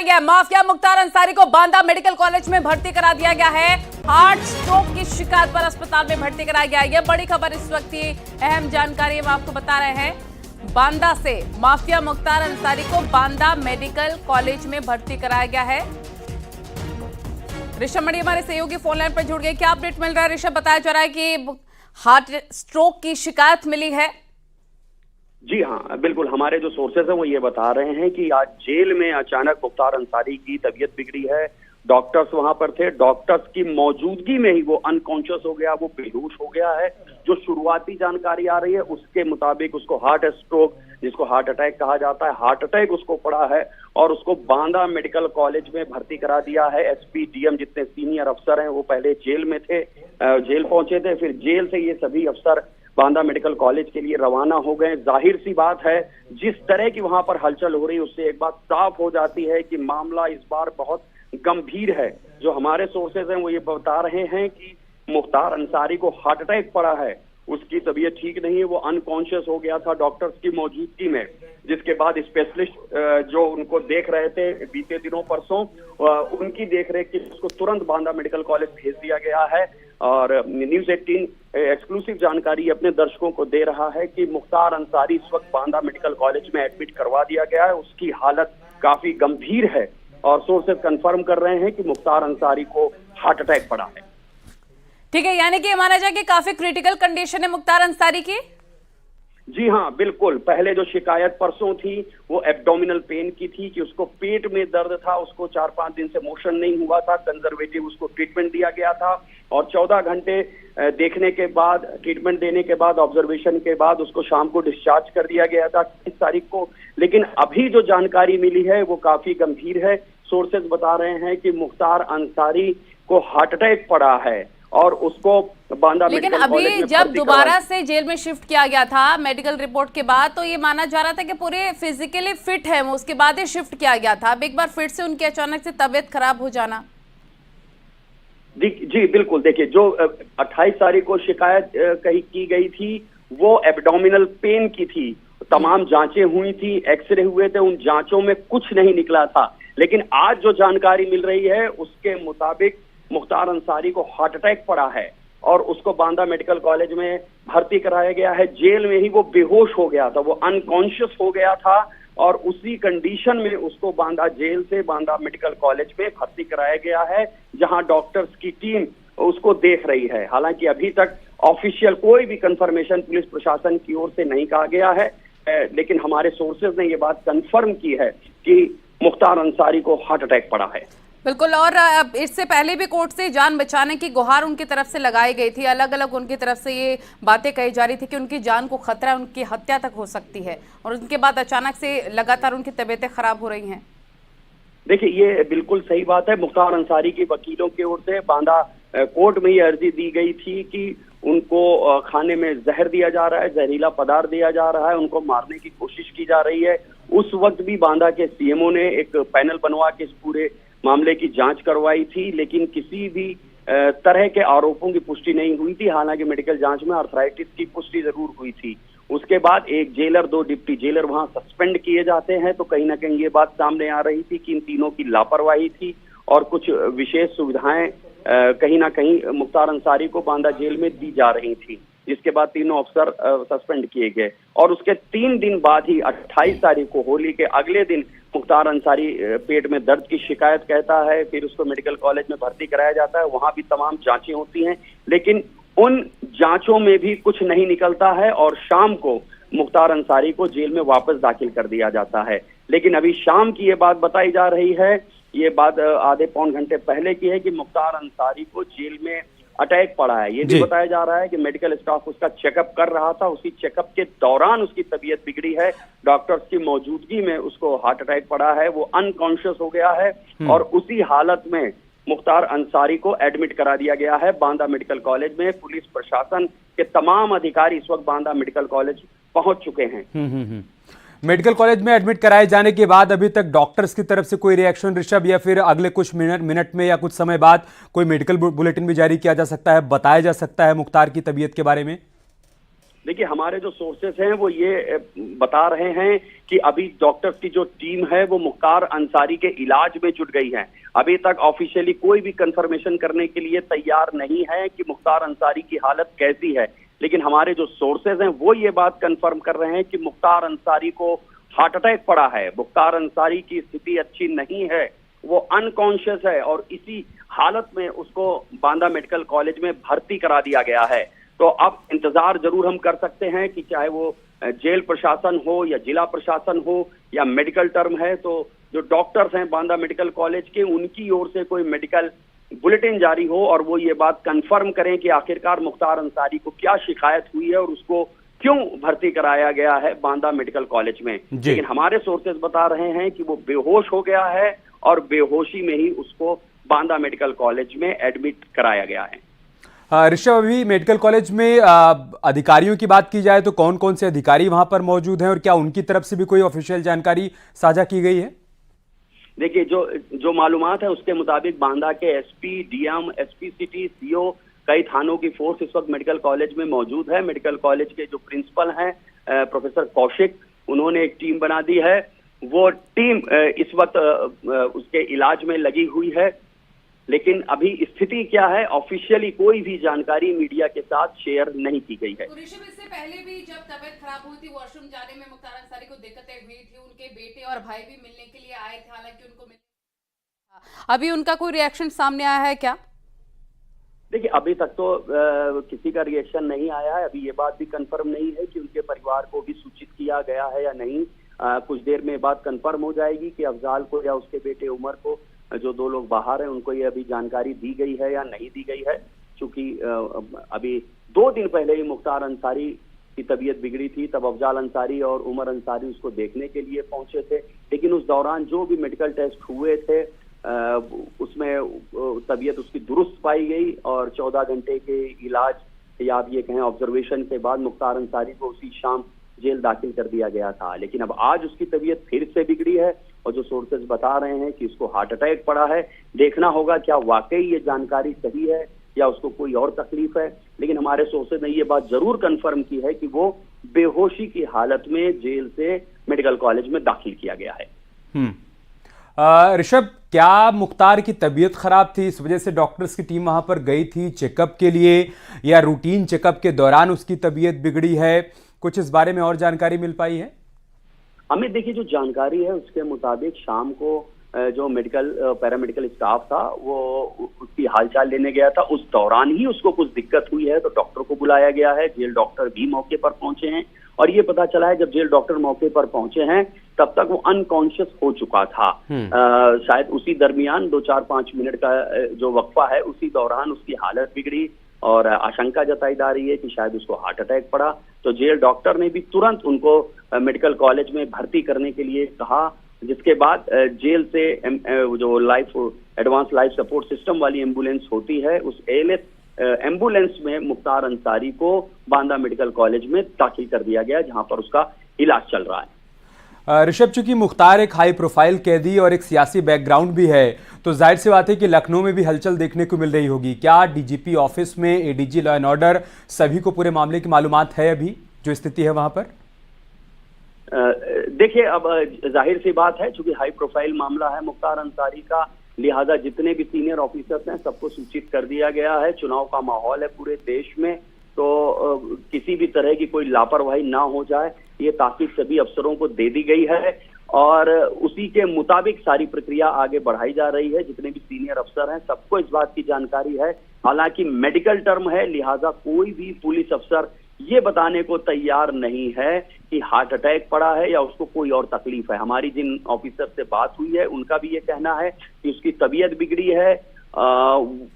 गया है। माफिया मुख्तार अंसारी को बांदा मेडिकल कॉलेज में भर्ती करा दिया गया है। हार्ट स्ट्रोक की शिकायत पर अस्पताल में भर्ती कराया गया है। यह बड़ी खबर इस वक्त की अहम जानकारी हम आपको बता रहे हैं। बांदा से माफिया मुख्तार अंसारी को बांदा मेडिकल कॉलेज में भर्ती कराया गया है। ऋषभ मणि हमारे सहयोगी फोन लाइन पर जुड़ गए। क्या अपडेट मिल रहा है ऋषभ? बताया जा रहा है कि हार्ट स्ट्रोक की शिकायत मिली है। जी हाँ, बिल्कुल। हमारे जो सोर्सेज हैं वो ये बता रहे हैं कि आज जेल में अचानक मुख्तार अंसारी की तबीयत बिगड़ी है। डॉक्टर्स वहां पर थे, डॉक्टर्स की मौजूदगी में ही वो अनकॉन्शियस हो गया, वो बेहोश हो गया है। जो शुरुआती जानकारी आ रही है उसके मुताबिक उसको हार्ट स्ट्रोक, जिसको हार्ट अटैक कहा जाता है, हार्ट अटैक उसको पड़ा है और उसको बांदा मेडिकल कॉलेज में भर्ती करा दिया है। एसपी डीएम जितने सीनियर अफसर हैं वो पहले जेल में थे, जेल पहुंचे थे, फिर जेल से ये सभी अफसर बांदा मेडिकल कॉलेज के लिए रवाना हो गए। जाहिर सी बात है, जिस तरह की वहां पर हलचल हो रही है उससे एक बात साफ हो जाती है कि मामला इस बार बहुत गंभीर है। जो हमारे सोर्सेज हैं वो ये बता रहे हैं कि मुख्तार अंसारी को हार्ट अटैक पड़ा है, उसकी तबीयत ठीक नहीं है, वो अनकॉन्शियस हो गया था डॉक्टर्स की मौजूदगी में, जिसके बाद स्पेशलिस्ट जो उनको देख रहे थे बीते दिनों परसों, उनकी देखरेख की उसको तुरंत बांदा मेडिकल कॉलेज भेज दिया गया है। और न्यूज़ 18 एक्सक्लूसिव जानकारी अपने दर्शकों को दे रहा है कि मुख्तार अंसारी इस वक्त बांदा मेडिकल कॉलेज में एडमिट करवा दिया गया है। उसकी हालत काफी गंभीर है और सोर्सेज कंफर्म कर रहे हैं कि मुख्तार अंसारी को हार्ट अटैक पड़ा है। ठीक है, यानी कि ये माना जाए कि काफी क्रिटिकल कंडीशन है मुख्तार अंसारी की। जी हाँ, बिल्कुल। पहले जो शिकायत परसों थी वो एब्डोमिनल पेन की थी कि उसको पेट में दर्द था, उसको 4-5 दिन से मोशन नहीं हुआ था, कंजर्वेटिव उसको ट्रीटमेंट दिया गया था और 14 घंटे देखने के बाद, ट्रीटमेंट देने के बाद, ऑब्जर्वेशन के बाद उसको शाम को डिस्चार्ज कर दिया गया था 30 तारीख को। लेकिन अभी जो जानकारी मिली है वो काफी गंभीर है। सोर्सेज बता रहे हैं कि मुख्तार अंसारी को हार्ट अटैक पड़ा है और उसको बांदा लेकिन मेडिकल कॉलेज में अभी जब दोबारा से जेल में शिफ्ट किया गया था मेडिकल रिपोर्ट के बाद, तो ये माना जा रहा था कि पूरे फिजिकली फिट है, उसके बाद ही शिफ्ट किया गया था। अब एक बार फिर से उनकी अचानक से तबीयत खराब हो जाना। जी बिल्कुल। देखिए, जो 28 तारीख को शिकायत कही की गई थी वो एब्डोमिनल पेन की थी। तमाम जांचें हुई थी, एक्सरे हुए थे, उन जांचों में कुछ नहीं निकला था। लेकिन आज जो जानकारी मिल रही है उसके मुताबिक मुख्तार अंसारी को हार्ट अटैक पड़ा है और उसको बांदा मेडिकल कॉलेज में भर्ती कराया गया है। जेल में ही वो बेहोश हो गया था, वो अनकॉन्शियस हो गया था और उसी कंडीशन में उसको बांदा जेल से बांदा मेडिकल कॉलेज में भर्ती कराया गया है, जहां डॉक्टर्स की टीम उसको देख रही है। हालांकि अभी तक ऑफिशियल कोई भी कंफर्मेशन पुलिस प्रशासन की ओर से नहीं कहा गया है, लेकिन हमारे सोर्सेज ने ये बात कंफर्म की है कि मुख्तार अंसारी को हार्ट अटैक पड़ा है। बिल्कुल। और इससे पहले भी कोर्ट से जान बचाने की गुहार उनकी तरफ से लगाई गई थी। अलग अलग उनकी तरफ से ये बातें कही जा रही थी कि उनकी जान को खतरा है, उनकी हत्या तक हो सकती है, और उनके बाद अचानक से लगातार उनकी तबीयतें खराब हो रही हैं। देखिए, ये बिल्कुल सही बात है। मुख्तार अंसारी के वकीलों की ओर से बांदा कोर्ट में ये अर्जी दी गई थी कि उनको खाने में जहर दिया जा रहा है, जहरीला पदार्थ दिया जा रहा है, उनको मारने की कोशिश की जा रही है। उस वक्त भी बांदा के सीएमओ ने एक पैनल बनवा के इस पूरे मामले की जांच करवाई थी, लेकिन किसी भी तरह के आरोपों की पुष्टि नहीं हुई थी। हालांकि मेडिकल जांच में आर्थराइटिस की पुष्टि जरूर हुई थी। उसके बाद एक जेलर, 2 डिप्टी जेलर वहां सस्पेंड किए जाते हैं, तो कहीं ना कहीं ये बात सामने आ रही थी कि इन तीनों की लापरवाही थी और कुछ विशेष सुविधाएं कहीं ना कहीं मुख्तार अंसारी को बांदा जेल में दी जा रही थी, जिसके बाद तीनों अफसर सस्पेंड किए गए। और उसके 3 दिन बाद ही 28 तारीख को, होली के अगले दिन, मुख्तार अंसारी पेट में दर्द की शिकायत कहता है, फिर उसको मेडिकल कॉलेज में भर्ती कराया जाता है। वहां भी तमाम जांचें होती हैं, लेकिन उन जांचों में भी कुछ नहीं निकलता है और शाम को मुख्तार अंसारी को जेल में वापस दाखिल कर दिया जाता है। लेकिन अभी शाम की ये बात बताई जा रही है, ये बात आधे पौन घंटे पहले की है कि मुख्तार अंसारी को जेल में अटैक पड़ा है। ये भी बताया जा रहा है कि मेडिकल स्टाफ उसका चेकअप कर रहा था, उसी चेकअप के दौरान उसकी तबीयत बिगड़ी है, डॉक्टर्स की मौजूदगी में उसको हार्ट अटैक पड़ा है, वो अनकॉन्शियस हो गया है और उसी हालत में मुख्तार अंसारी को एडमिट करा दिया गया है बांदा मेडिकल कॉलेज में। पुलिस प्रशासन के तमाम अधिकारी इस वक्त बांदा मेडिकल कॉलेज पहुंच चुके हैं। मेडिकल कॉलेज में एडमिट कराए जाने के बाद अभी तक डॉक्टर्स की तरफ से कोई रिएक्शन ऋषभ, या फिर अगले कुछ मिनट में या कुछ समय बाद कोई मेडिकल बुलेटिन भी जारी किया जा सकता है, बताया जा सकता है मुख्तार की तबीयत के बारे में? देखिए, हमारे जो सोर्सेस हैं वो ये बता रहे हैं कि अभी डॉक्टर्स की जो टीम है वो मुख्तार अंसारी के इलाज में जुट गई है। अभी तक ऑफिशियली कोई भी कंफर्मेशन करने के लिए तैयार नहीं है कि मुख्तार अंसारी की हालत कैसी है, लेकिन हमारे जो सोर्सेज हैं वो ये बात कंफर्म कर रहे हैं कि मुख्तार अंसारी को हार्ट अटैक पड़ा है। मुख्तार अंसारी की स्थिति अच्छी नहीं है, वो अनकॉन्शियस है और इसी हालत में उसको बांदा मेडिकल कॉलेज में भर्ती करा दिया गया है। तो अब इंतजार जरूर हम कर सकते हैं कि चाहे वो जेल प्रशासन हो या जिला प्रशासन हो या मेडिकल टर्म है, तो जो डॉक्टर्स हैं बांदा मेडिकल कॉलेज के, उनकी ओर से कोई मेडिकल बुलेटिन जारी हो और वो ये बात कंफर्म करें कि आखिरकार मुख्तार अंसारी को क्या शिकायत हुई है और उसको क्यों भर्ती कराया गया है बांदा मेडिकल कॉलेज में। लेकिन हमारे सोर्सेज बता रहे हैं कि वो बेहोश हो गया है और बेहोशी में ही उसको बांदा मेडिकल कॉलेज में एडमिट कराया गया है। ऋषभ, अभी मेडिकल कॉलेज में अधिकारियों की बात की जाए तो कौन कौन से अधिकारी वहां पर मौजूद हैं और क्या उनकी तरफ से भी कोई ऑफिशियल जानकारी साझा की गई है? देखिए, जो मालूमात है उसके मुताबिक बांदा के SP, DM, SP city, CO, कई थानों की फोर्स इस वक्त मेडिकल कॉलेज में मौजूद है। मेडिकल कॉलेज के जो प्रिंसिपल हैं प्रोफेसर कौशिक, उन्होंने एक टीम बना दी है। वो टीम इस वक्त उसके इलाज में लगी हुई है, लेकिन अभी स्थिति क्या है ऑफिशियली कोई भी जानकारी मीडिया के साथ शेयर नहीं की गई है। तो ऋषभ, इससे पहले भी जब तबीयत खराब हुई थी, वॉशरूम जाने में मुख्तार अंसारी को दिक्कतें हुई थी, उनके बेटे और भाई भी मिलने के लिए आए थे, हालांकि उनको अभी उनका कोई रिएक्शन सामने आया है क्या? देखिए, अभी तक तो किसी का रिएक्शन नहीं आया है। अभी ये बात भी कंफर्म नहीं है कि उनके परिवार को भी सूचित किया गया है या नहीं। कुछ देर में बात कंफर्म हो जाएगी कि अफजाल को या उसके बेटे उमर को, जो दो लोग बाहर हैं, उनको ये अभी जानकारी दी गई है या नहीं दी गई है। क्योंकि अभी 2 दिन पहले ही मुख्तार अंसारी की तबीयत बिगड़ी थी, तब अफजाल अंसारी और उमर अंसारी उसको देखने के लिए पहुंचे थे, लेकिन उस दौरान जो भी मेडिकल टेस्ट हुए थे उसमें तबीयत उसकी दुरुस्त पाई गई और 14 घंटे के इलाज या आप ये कहें ऑब्जर्वेशन के बाद मुख्तार अंसारी को उसी शाम जेल दाखिल कर दिया गया था। लेकिन अब आज उसकी तबीयत फिर से बिगड़ी है और जो सोर्सेज बता रहे हैं कि उसको हार्ट अटैक पड़ा है। देखना होगा क्या वाकई ये जानकारी सही है या उसको कोई और तकलीफ है, लेकिन हमारे सोर्सेज ने ये बात जरूर कंफर्म की है कि वो बेहोशी की हालत में जेल से मेडिकल कॉलेज में दाखिल किया गया है। ऋषभ, क्या मुख्तार की तबीयत खराब थी, इस वजह से डॉक्टर्स की टीम वहां पर गई थी चेकअप के लिए, या रूटीन चेकअप के दौरान उसकी तबीयत बिगड़ी है? कुछ इस बारे में और जानकारी मिल पाई है? अमित, देखिए, जो जानकारी है उसके मुताबिक शाम को जो पैरामेडिकल स्टाफ था वो उसकी हालचाल लेने गया था। उस दौरान ही उसको कुछ दिक्कत हुई है तो डॉक्टर को बुलाया गया है। जेल डॉक्टर भी मौके पर पहुंचे हैं और ये पता चला है जब जेल डॉक्टर मौके पर पहुंचे हैं तब तक वो अनकॉन्शियस हो चुका था। शायद उसी दरमियान 2-4-5 मिनट का जो वक्फा है उसी दौरान उसकी हालत बिगड़ी और आशंका जताई जा रही है कि शायद उसको हार्ट अटैक पड़ा। तो जेल डॉक्टर ने भी तुरंत उनको मेडिकल कॉलेज में भर्ती करने के लिए कहा, जिसके बाद जेल से जो एडवांस लाइफ सपोर्ट सिस्टम वाली एम्बुलेंस होती है उस एएलएस एम्बुलेंस में मुख्तार अंसारी को बांदा मेडिकल कॉलेज में दाखिल कर दिया गया, जहां पर उसका इलाज चल रहा है। ऋषभ, चूंकि मुख्तार एक हाई प्रोफाइल कैदी और एक सियासी बैकग्राउंड भी है, तो जाहिर सी बात है कि लखनऊ में भी हलचल देखने को मिल रही होगी। क्या डीजीपी ऑफिस में, एडीजी लॉ एंड ऑर्डर, सभी को पूरे मामले की मालूमात है अभी जो स्थिति है वहां पर? देखिए, अब जाहिर सी बात है चूंकि हाई प्रोफाइल मामला है मुख्तार अंसारी का, लिहाजा जितने भी सीनियर ऑफिसर्स हैं सबको सूचित कर दिया गया है। चुनाव का माहौल है पूरे देश में, तो किसी भी तरह की कोई लापरवाही ना हो जाए ये ताकीद सभी अफसरों को दे दी गई है और उसी के मुताबिक सारी प्रक्रिया आगे बढ़ाई जा रही है। जितने भी सीनियर अफसर हैं सबको इस बात की जानकारी है। हालांकि मेडिकल टर्म है, लिहाजा कोई भी पुलिस अफसर ये बताने को तैयार नहीं है कि हार्ट अटैक पड़ा है या उसको कोई और तकलीफ है। हमारी जिन ऑफिसर से बात हुई है उनका भी ये कहना है कि उसकी तबीयत बिगड़ी है,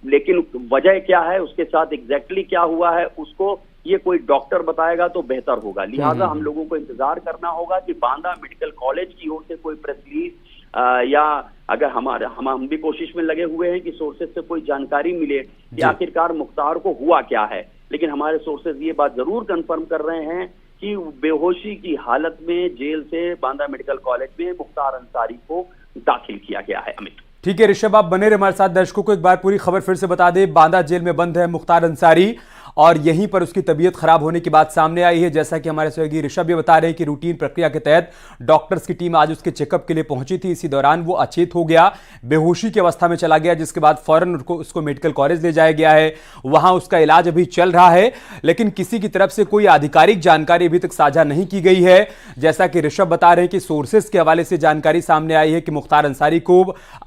लेकिन वजह क्या है, उसके साथ एग्जैक्टली क्या हुआ है, उसको ये कोई डॉक्टर बताएगा तो बेहतर होगा। लिहाजा हम लोगों को इंतजार करना होगा कि बांदा मेडिकल कॉलेज की ओर से कोई प्रेस रिलीज या अगर हम भी कोशिश में लगे हुए हैं कि सोर्सेज से कोई जानकारी मिले कि आखिरकार मुख्तार को हुआ क्या है, लेकिन हमारे सोर्सेज ये बात जरूर कंफर्म कर रहे हैं कि बेहोशी की हालत में जेल से बांदा मेडिकल कॉलेज में मुख्तार अंसारी को दाखिल किया गया है। अमित, ठीक है ऋषभ, आप बने रहे हमारे साथ। दर्शकों को एक बार पूरी खबर फिर से बता दें। बांदा जेल में बंद है मुख्तार अंसारी और यहीं पर उसकी तबीयत खराब होने की बात सामने आई है। जैसा कि हमारे सहयोगी ऋषभ भी बता रहे हैं कि रूटीन प्रक्रिया के तहत डॉक्टर्स की टीम आज उसके चेकअप के लिए पहुंची थी। इसी दौरान वो अचेत हो गया, बेहोशी की अवस्था में चला गया, जिसके बाद फौरन उसको मेडिकल कॉलेज ले जाया गया है। वहां उसका इलाज अभी चल रहा है, लेकिन किसी की तरफ से कोई आधिकारिक जानकारी अभी तक साझा नहीं की गई है। जैसा कि ऋषभ बता रहे हैं कि सोर्सेस के हवाले से जानकारी सामने आई है कि मुख्तार अंसारी को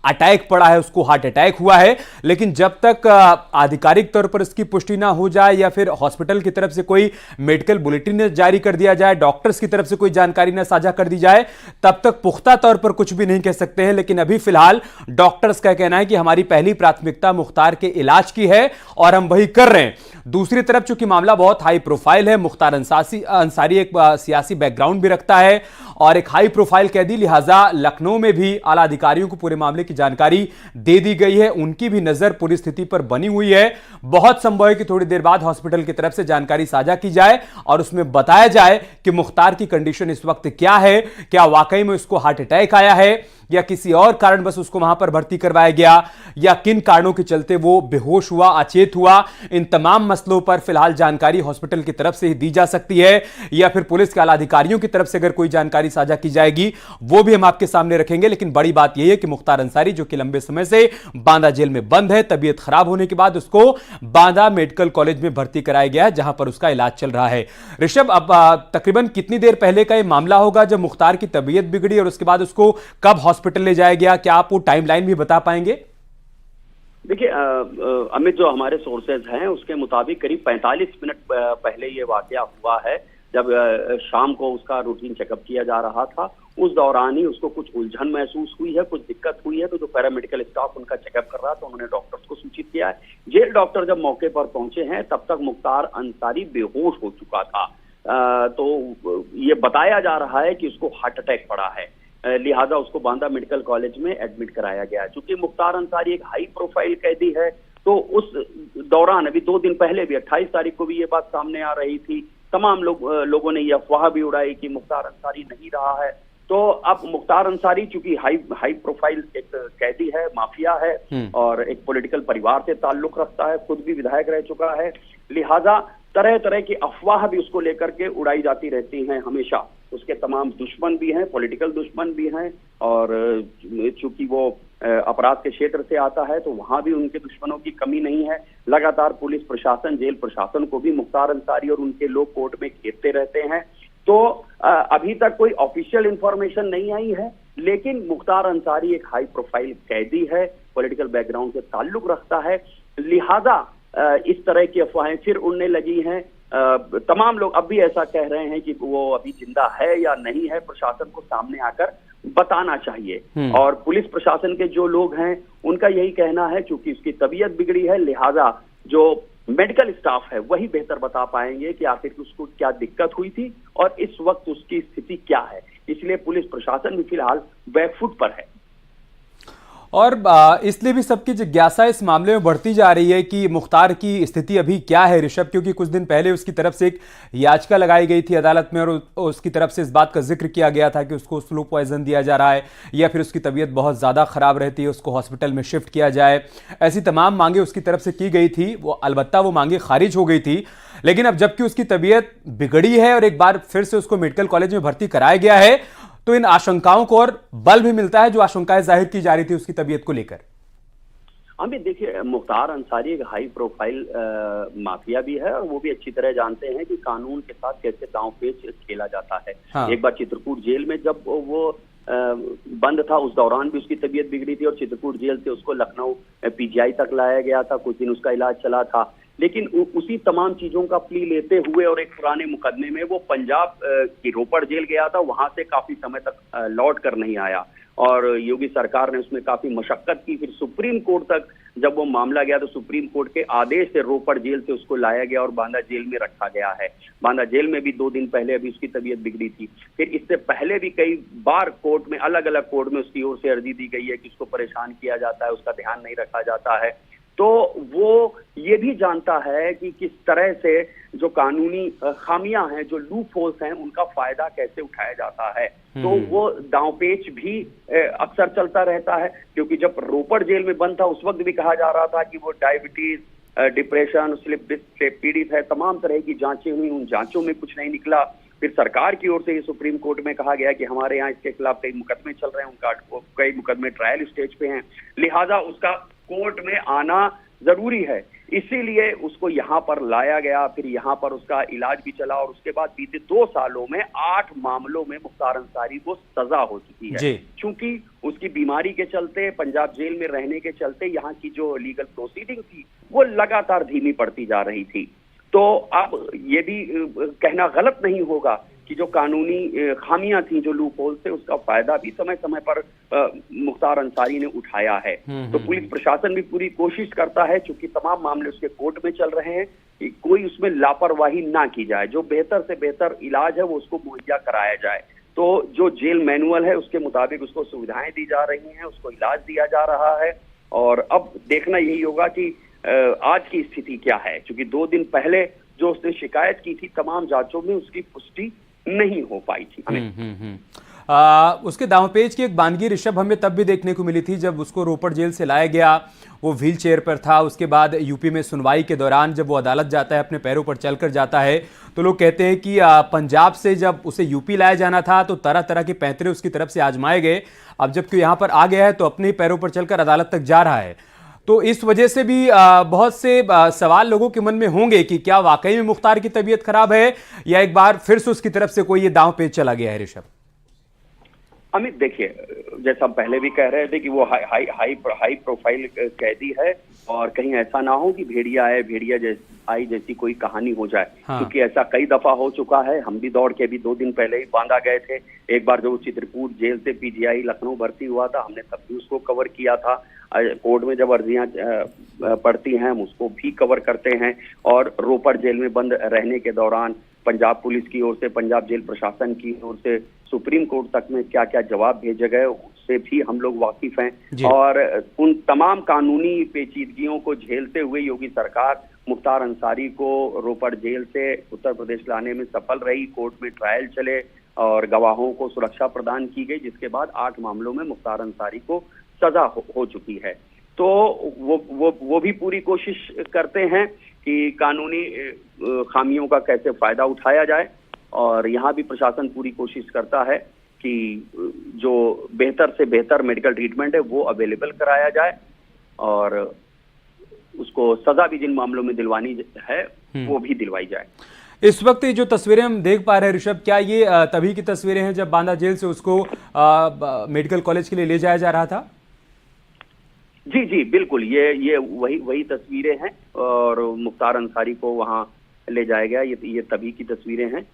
अटैक पड़ा है, उसको हार्ट अटैक हुआ है, लेकिन जब तक आधिकारिक तौर पर इसकी पुष्टि ना हो जाए या फिर हॉस्पिटल की तरफ से कोई मेडिकल बुलेटिन जारी कर दिया जाए, डॉक्टर्स की तरफ से कोई जानकारी ना साझा कर दी जाए, तब तक पुख्ता तौर पर कुछ भी नहीं कह सकते हैं। लेकिन अभी फिलहाल डॉक्टर्स का कहना है कि हमारी पहली प्राथमिकता मुख्तार के इलाज की है और हम वही कर रहे हैं। दूसरी तरफ चूंकि मामला बहुत हाई प्रोफाइल है, मुख्तार अंसारी एक सियासी बैकग्राउंड भी रखता है और एक हाई प्रोफाइल कैदी, लिहाजा लखनऊ में भी आला अधिकारियों को पूरे मामले की जानकारी दे दी गई है। उनकी भी नजर पूरी स्थिति पर बनी हुई है। बहुत संभव है कि थोड़ी देर बाद हॉस्पिटल की तरफ से जानकारी साझा की जाए और उसमें बताया जाए कि मुख्तार की कंडीशन इस वक्त क्या है, क्या वाकई में उसको हार्ट अटैक आया है या किसी और कारण बस उसको वहां पर भर्ती करवाया गया, या किन कारणों के चलते वो बेहोश हुआ, अचेत हुआ। इन तमाम मसलों पर फिलहाल जानकारी हॉस्पिटल की तरफ से ही दी जा सकती है या फिर पुलिस के आला अधिकारियों की तरफ से अगर कोई जानकारी साझा की जाएगी वो भी हम आपके सामने रखेंगे। लेकिन बड़ी बात यह है कि मुख्तार अंसारी, जो कि लंबे समय से बांदा जेल में बंद है, तबीयत खराब होने के बाद उसको बांदा मेडिकल कॉलेज में भर्ती कराया गया है, जहां पर उसका इलाज चल रहा है। ऋषभ, अब तकरीबन कितनी देर पहले का यह मामला होगा जब मुख्तार की तबीयत बिगड़ी और उसके बाद उसको कब हॉस्पिटल ले जाया गया? क्या आप वो टाइमलाइन भी बता पाएंगे? देखिए अमित, जो हमारे सोर्सेज हैं उसके मुताबिक करीब 45 मिनट पहले ये वाकया हुआ है, जब शाम को उसका रूटीन चेकअप किया जा रहा था। उस दौरान ही उसको कुछ उलझन महसूस हुई है, कुछ दिक्कत हुई है, तो जो पैरामेडिकल स्टाफ उनका चेकअप कर रहा था उन्होंने डॉक्टर्स को सूचित किया है। जेल डॉक्टर जब मौके पर पहुंचे हैं तब तक मुख्तार अंसारी बेहोश हो चुका था। तो ये बताया जा रहा है कि उसको हार्ट अटैक पड़ा है, लिहाजा उसको बांदा मेडिकल कॉलेज में एडमिट कराया गया है। चूंकि मुख्तार अंसारी एक हाई प्रोफाइल कैदी है, तो उस दौरान अभी 2 दिन पहले भी 28 तारीख को भी ये बात सामने आ रही थी। तमाम लोगों ने यह अफवाह भी उड़ाई कि मुख्तार अंसारी नहीं रहा है। तो अब मुख्तार अंसारी चूंकि हाई प्रोफाइल एक कैदी है, माफिया है और एक पॉलिटिकल परिवार से ताल्लुक रखता है, खुद भी विधायक रह चुका है, लिहाजा तरह तरह की अफवाह भी उसको लेकर के उड़ाई जाती रहती हैं हमेशा। उसके तमाम दुश्मन भी हैं, पॉलिटिकल दुश्मन भी हैं, और चूंकि वो अपराध के क्षेत्र से आता है तो वहां भी उनके दुश्मनों की कमी नहीं है। लगातार पुलिस प्रशासन, जेल प्रशासन को भी मुख्तार अंसारी और उनके लोग कोर्ट में घेरते रहते हैं। तो अभी तक कोई ऑफिशियल इंफॉर्मेशन नहीं आई है, लेकिन मुख्तार अंसारी एक हाई प्रोफाइल कैदी है, पॉलिटिकल बैकग्राउंड से ताल्लुक रखता है, लिहाजा इस तरह की अफवाहें फिर उड़ने लगी हैं। तमाम लोग अब भी ऐसा कह रहे हैं कि वो अभी जिंदा है या नहीं है, प्रशासन को सामने आकर बताना चाहिए। और पुलिस प्रशासन के जो लोग हैं उनका यही कहना है, क्योंकि उसकी तबीयत बिगड़ी है, लिहाजा जो मेडिकल स्टाफ है वही बेहतर बता पाएंगे कि आखिर उसको क्या दिक्कत हुई थी और इस वक्त उसकी स्थिति क्या है। इसलिए पुलिस प्रशासन भी फिलहाल बैकफुट पर है। और इसलिए भी सबकी जिज्ञासा इस मामले में बढ़ती जा रही है कि मुख्तार की स्थिति अभी क्या है ऋषभ, क्योंकि कुछ दिन पहले उसकी तरफ से एक याचिका लगाई गई थी अदालत में और उसकी तरफ से इस बात का जिक्र किया गया था कि उसको स्लो पॉइजन दिया जा रहा है या फिर उसकी तबीयत बहुत ज़्यादा ख़राब रहती है, उसको हॉस्पिटल में शिफ्ट किया जाए। ऐसी तमाम मांगे उसकी तरफ से की गई थी, वो अलबत्ता वो मांगे खारिज हो गई थी। लेकिन अब जबकि उसकी तबीयत बिगड़ी है और एक बार फिर से उसको मेडिकल कॉलेज में भर्ती कराया गया है, तो इन आशंकाओं को और बल भी मिलता है जो आशंकाएं जाहिर की जा रही थी उसकी तबीयत को लेकर। अमित, देखिए, मुख्तार अंसारी एक हाई प्रोफाइल माफिया भी है और वो भी अच्छी तरह जानते हैं कि कानून के साथ कैसे दांव पेच खेला जाता है। हाँ। एक बार चित्रकूट जेल में जब वो बंद था, उस दौरान भी उसकी तबीयत बिगड़ी थी और चित्रकूट जेल से उसको लखनऊ पीजीआई तक लाया गया था, कुछ दिन उसका इलाज चला था। लेकिन उसी तमाम चीजों का प्ली लेते हुए और एक पुराने मुकदमे में वो पंजाब की रोपड़ जेल गया था, वहां से काफी समय तक लौट कर नहीं आया और योगी सरकार ने उसमें काफी मशक्कत की। फिर सुप्रीम कोर्ट तक जब वो मामला गया तो सुप्रीम कोर्ट के आदेश से रोपड़ जेल से उसको लाया गया और बांदा जेल में रखा गया है। बांदा जेल में भी 2 दिन पहले अभी उसकी तबीयत बिगड़ी थी। फिर इससे पहले भी कई बार कोर्ट में, अलग अलग कोर्ट में उसकी ओर से अर्जी दी गई है कि उसको परेशान किया जाता है, उसका ध्यान नहीं रखा जाता है। तो वो ये भी जानता है कि किस तरह से जो कानूनी खामियां हैं, जो लूप होल्स हैं, उनका फायदा कैसे उठाया जाता है। तो वो दांवपेच भी अक्सर चलता रहता है, क्योंकि जब रोपड़ जेल में बंद था उस वक्त भी कहा जा रहा था कि वो डायबिटीज डिप्रेशन, स्लिप डिस्क से पीड़ित है। तमाम तरह की जांचें हुई, उन जांचों में कुछ नहीं निकला। फिर सरकार की ओर से ये सुप्रीम कोर्ट में कहा गया कि हमारे यहाँ इसके खिलाफ कई मुकदमे चल रहे हैं, उनका कई मुकदमे ट्रायल स्टेज पे हैं, लिहाजा उसका कोर्ट में आना जरूरी है। इसीलिए उसको यहाँ पर लाया गया, फिर यहाँ पर उसका इलाज भी चला और उसके बाद बीते 2 सालों में 8 मामलों में मुख्तार अंसारी को सजा हो चुकी है। क्योंकि उसकी बीमारी के चलते, पंजाब जेल में रहने के चलते यहाँ की जो लीगल प्रोसीडिंग थी वो लगातार धीमी पड़ती जा रही थी। तो अब ये भी कहना गलत नहीं होगा कि जो कानूनी खामियां थी, जो लूप होल थे, उसका फायदा भी समय समय पर मुख्तार अंसारी ने उठाया है। तो पुलिस प्रशासन भी पूरी कोशिश करता है, चूंकि तमाम मामले उसके कोर्ट में चल रहे हैं, कि कोई उसमें लापरवाही ना की जाए, जो बेहतर से बेहतर इलाज है वो उसको मुहैया कराया जाए। तो जो जेल मैनुअल है उसके मुताबिक उसको सुविधाएं दी जा रही हैं, उसको इलाज दिया जा रहा है। और अब देखना यही होगा कि आज की स्थिति क्या है, क्योंकि 2 दिन पहले जो उसने शिकायत की थी, तमाम जांचों में उसकी पुष्टि नहीं हो पाई थी। उसके दांवपेच की एक बानगी ऋषभ हमें तब भी देखने को मिली थी जब उसको रोपड़ जेल से लाया गया, वो व्हील चेयर पर था। उसके बाद यूपी में सुनवाई के दौरान जब वो अदालत जाता है, अपने पैरों पर चलकर जाता है, तो लोग कहते हैं कि पंजाब से जब उसे यूपी लाया जाना था तो तरह तरह के पैंतरे उसकी तरफ से आजमाए गए। अब जबकि यहाँ पर आ गया है तो अपने ही पैरों पर चलकर अदालत तक जा रहा है। तो इस वजह से भी बहुत से सवाल लोगों के मन में होंगे कि क्या वाकई में मुख्तार की तबीयत खराब है या एक बार फिर से उसकी तरफ से कोई ये दांव पेच चला गया है। ऋषभ, अमित, देखिए, जैसा हम पहले भी कह रहे थे कि वो हाई प्रोफाइल कैदी है और कहीं ऐसा ना हो कि भेड़िया जैसी कोई कहानी हो जाए। क्योंकि ऐसा कई दफा हो चुका है। हम भी दौड़ के भी 2 दिन पहले ही बांधा गए थे। एक बार जब चित्रकूट जेल से पीजीआई लखनऊ भर्ती हुआ था, हमने तब भी उसको कवर किया था। कोर्ट में जब अर्जियां पड़ती हैं हम उसको भी कवर करते हैं। और रोपड़ जेल में बंद रहने के दौरान पंजाब पुलिस की ओर से, पंजाब जेल प्रशासन की ओर से सुप्रीम कोर्ट तक में क्या क्या जवाब भेजे गए उससे भी हम लोग वाकिफ हैं। और उन तमाम कानूनी पेचीदगियों को झेलते हुए योगी सरकार मुख्तार अंसारी को रोपड़ जेल से उत्तर प्रदेश लाने में सफल रही। कोर्ट में ट्रायल चले और गवाहों को सुरक्षा प्रदान की गई, जिसके बाद 8 मामलों में मुख्तार अंसारी को सजा हो चुकी है। तो वो भी पूरी कोशिश करते हैं कि कानूनी खामियों का कैसे फायदा उठाया जाए। और यहाँ भी प्रशासन पूरी कोशिश करता है कि जो बेहतर से बेहतर मेडिकल ट्रीटमेंट है वो अवेलेबल कराया जाए और उसको सजा भी जिन मामलों में दिलवानी है वो भी दिलवाई जाए। इस वक्त ये जो तस्वीरें हम देख पा रहे हैं ऋषभ, क्या ये तभी की तस्वीरें हैं जब बांदा जेल से उसको मेडिकल कॉलेज के लिए ले जाया जा रहा था? जी बिल्कुल, ये वही तस्वीरें हैं और मुख्तार अंसारी को वहां ले जाया गया। ये तभी की तस्वीरें हैं।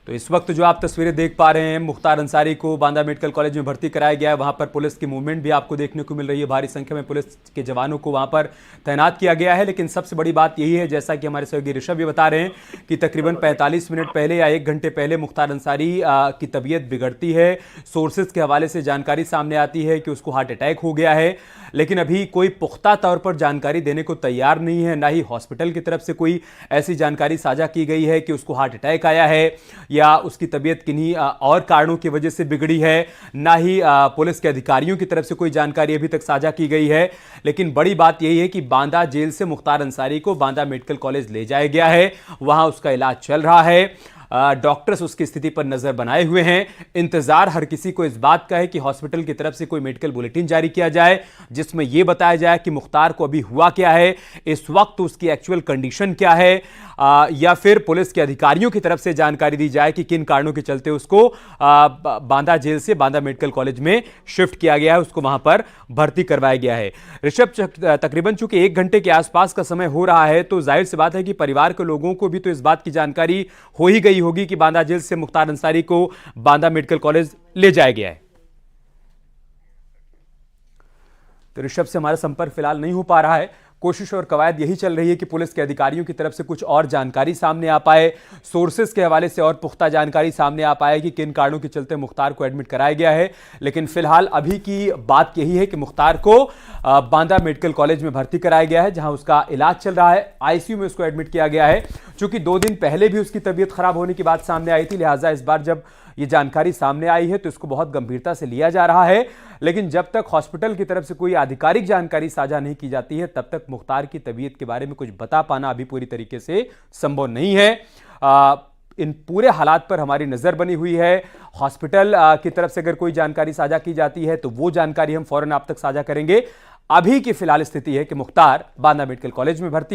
तो इस वक्त जो आप तस्वीरें देख पा रहे हैं, मुख्तार अंसारी को बांदा मेडिकल कॉलेज में भर्ती कराया गया है। वहां पर पुलिस की मूवमेंट भी आपको देखने को मिल रही है। भारी संख्या में पुलिस के जवानों को वहां पर तैनात किया गया है। लेकिन सबसे बड़ी बात यही है, जैसा कि हमारे सहयोगी ऋषभ भी बता रहे हैं, कि तकरीबन 45 मिनट पहले या 1 घंटे पहले मुख्तार अंसारी की तबीयत बिगड़ती है। सोर्सेज के हवाले से जानकारी सामने आती है कि उसको हार्ट अटैक हो गया है। लेकिन अभी कोई पुख्ता तौर पर जानकारी देने को तैयार नहीं है। ना ही हॉस्पिटल की तरफ से कोई ऐसी जानकारी साझा की गई है कि उसको हार्ट अटैक आया है या उसकी तबीयत किन्हीं और कारणों की वजह से बिगड़ी है। ना ही पुलिस के अधिकारियों की तरफ से कोई जानकारी अभी तक साझा की गई है। लेकिन बड़ी बात यही है कि बांदा जेल से मुख्तार अंसारी को बांदा मेडिकल कॉलेज ले जाया गया है। वहां उसका इलाज चल रहा है। डॉक्टर्स उसकी स्थिति पर नजर बनाए हुए हैं। इंतजार हर किसी को इस बात का है कि हॉस्पिटल की तरफ से कोई मेडिकल बुलेटिन जारी किया जाए जिसमें यह बताया जाए कि मुख्तार को अभी हुआ क्या है, इस वक्त उसकी एक्चुअल कंडीशन क्या है, या फिर पुलिस के अधिकारियों की तरफ से जानकारी दी जाए कि किन कारणों के चलते उसको बांदा जेल से बांदा मेडिकल कॉलेज में शिफ्ट किया गया है, उसको वहां पर भर्ती करवाया गया है। ऋषभ, तकरीबन चूंकि 1 घंटे के आसपास का समय हो रहा है, तो जाहिर सी बात है कि परिवार के लोगों को भी तो इस बात की जानकारी हो ही गई होगी कि बांदा जेल से मुख्तार अंसारी को बांदा मेडिकल कॉलेज ले जाया गया है। तो ऋषभ से हमारा संपर्क फिलहाल नहीं हो पा रहा है। कोशिश और कवायद यही चल रही है कि पुलिस के अधिकारियों की तरफ से कुछ और जानकारी सामने आ पाए, सोर्सेस के हवाले से और पुख्ता जानकारी सामने आ पाए कि किन कारणों के चलते मुख्तार को एडमिट कराया गया है। लेकिन फिलहाल अभी की बात यही है कि मुख्तार को बांदा मेडिकल कॉलेज में भर्ती कराया गया है, जहां उसका इलाज चल रहा है। आईसीयू में उसको एडमिट किया गया है। चूंकि 2 दिन पहले भी उसकी तबीयत खराब होने की बात सामने आई थी, लिहाजा इस बार जब ये जानकारी सामने आई है तो इसको बहुत गंभीरता से लिया जा रहा है, लेकिन जब तक हॉस्पिटल की तरफ से कोई आधिकारिक जानकारी साझा नहीं की जाती है तब तक मुख्तार की तबीयत के बारे में कुछ बता पाना अभी पूरी तरीके से संभव नहीं है। इन पूरे हालात पर हमारी नजर बनी हुई है। हॉस्पिटल की तरफ से अगर कोई जानकारी साझा की जाती है तो वो जानकारी हम फौरन आप तक साझा करेंगे। अभी की फिलहाल स्थिति है कि मुख्तार बांदा मेडिकल कॉलेज में भर्ती है।